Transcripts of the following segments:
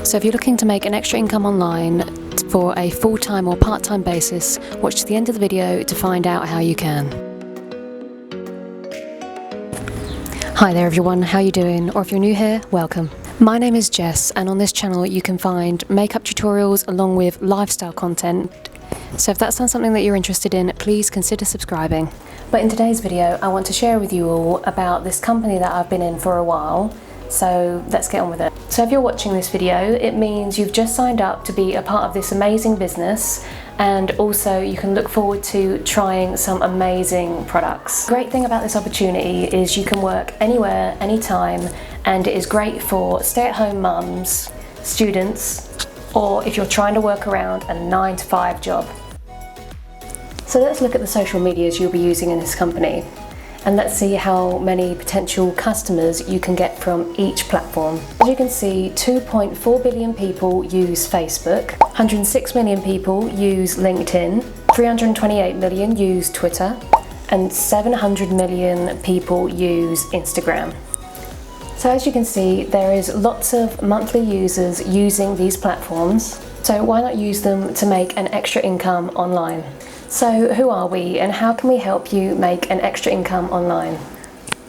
So if you're looking to make an extra income online for a full-time or part-time basis, watch to the end of the video to find out how you can. Hi there everyone, how you doing? Or if you're new here, welcome. My name is Jess, and on this channel you can find makeup tutorials along with lifestyle content. So if that sounds something that you're interested in, please consider subscribing. But in today's video, I want to share with you all about this company that I've been in for a while. So let's get on with it. So if you're watching this video, it means you've just signed up to be a part of this amazing business, and also you can look forward to trying some amazing products. The great thing about this opportunity is you can work anywhere, anytime, and it is great for stay-at-home mums, students, or if you're trying to work around a 9-to-5 job. So let's look at the social medias you'll be using in this company, and let's see how many potential customers you can get from each platform. As you can see, 2.4 billion people use Facebook, 106 million people use LinkedIn, 328 million use Twitter, and 700 million people use Instagram. So as you can see, there is lots of monthly users using these platforms, so why not use them to make an extra income online? So who are we and how can we help you make an extra income online?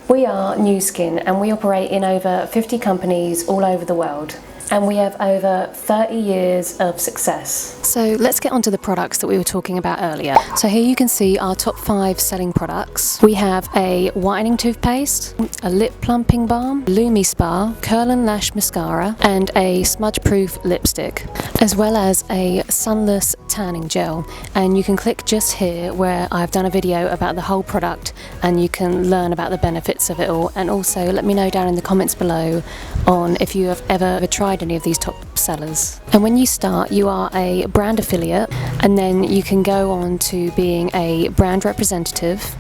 We are New Skin, and we operate in over 50 companies all over the world, and we have over 30 years of success. So let's get onto the products that we were talking about earlier. So here you can see our top 5 selling products. We have a whitening toothpaste, a lip plumping balm, Lumi Spa, curl and lash mascara, and a smudge proof lipstick, as well as a sunless tanning gel. And you can click just here where I've done a video about the whole product, and you can learn about the benefits of it all. And also let me know down in the comments below on if you have ever tried any of these top sellers. And when you start, you are a brand affiliate, and then you can go on to being a brand representative.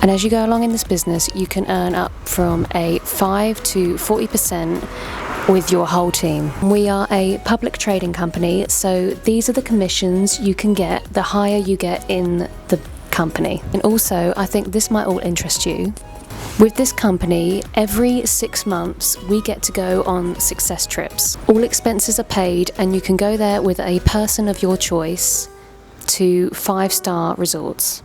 And as you go along in this business, you can earn up from a 5 to 40% with your whole team. We are a public trading company, so these are the commissions you can get the higher you get in the company. And also, I think this might all interest you. With this company, every 6 months we get to go on success trips. All expenses are paid, and you can go there with a person of your choice to 5-star resorts.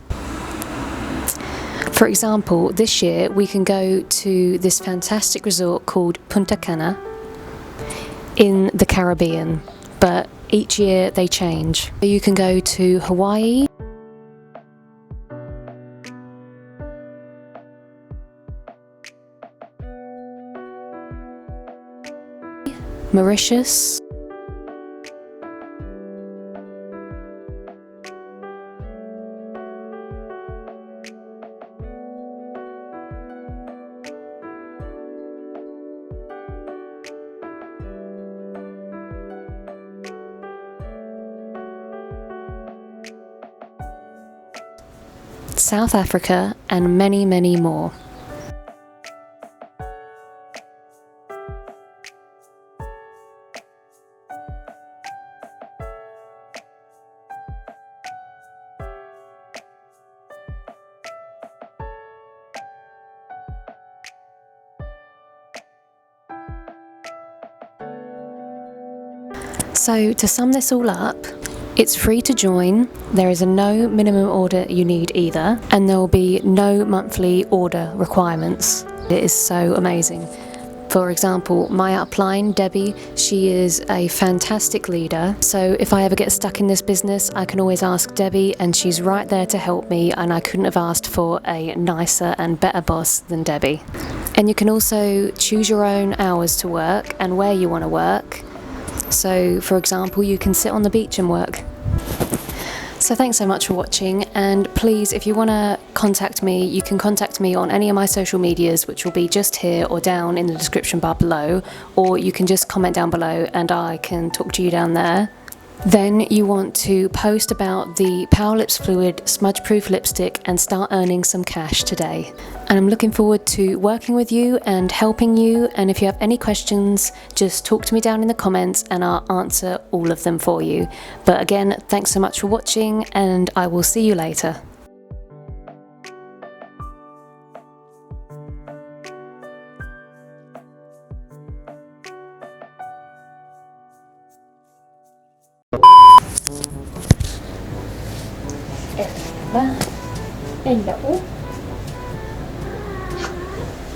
For example, this year we can go to this fantastic resort called Punta Cana in the Caribbean, but each year they change. You can go to Hawaii, Mauritius, South Africa, and many, many more. So to sum this all up, it's free to join, there is a no minimum order you need either, and there will be no monthly order requirements. It is so amazing. For example, my upline, Debbie, she is a fantastic leader, so if I ever get stuck in this business, I can always ask Debbie, and she's right there to help me, and I couldn't have asked for a nicer and better boss than Debbie. And you can also choose your own hours to work and where you want to work. So, for example, you can sit on the beach and work. So thanks so much for watching, and please, if you want to contact me, you can contact me on any of my social medias, which will be just here or down in the description bar below, or you can just comment down below and I can talk to you down there. Then you want to post about the Power Lips Fluid Smudge Proof Lipstick and start earning some cash today. And I'm looking forward to working with you and helping you, and if you have any questions, just talk to me down in the comments and I'll answer all of them for you. But again, thanks so much for watching, and I will see you later. Ella. Hello.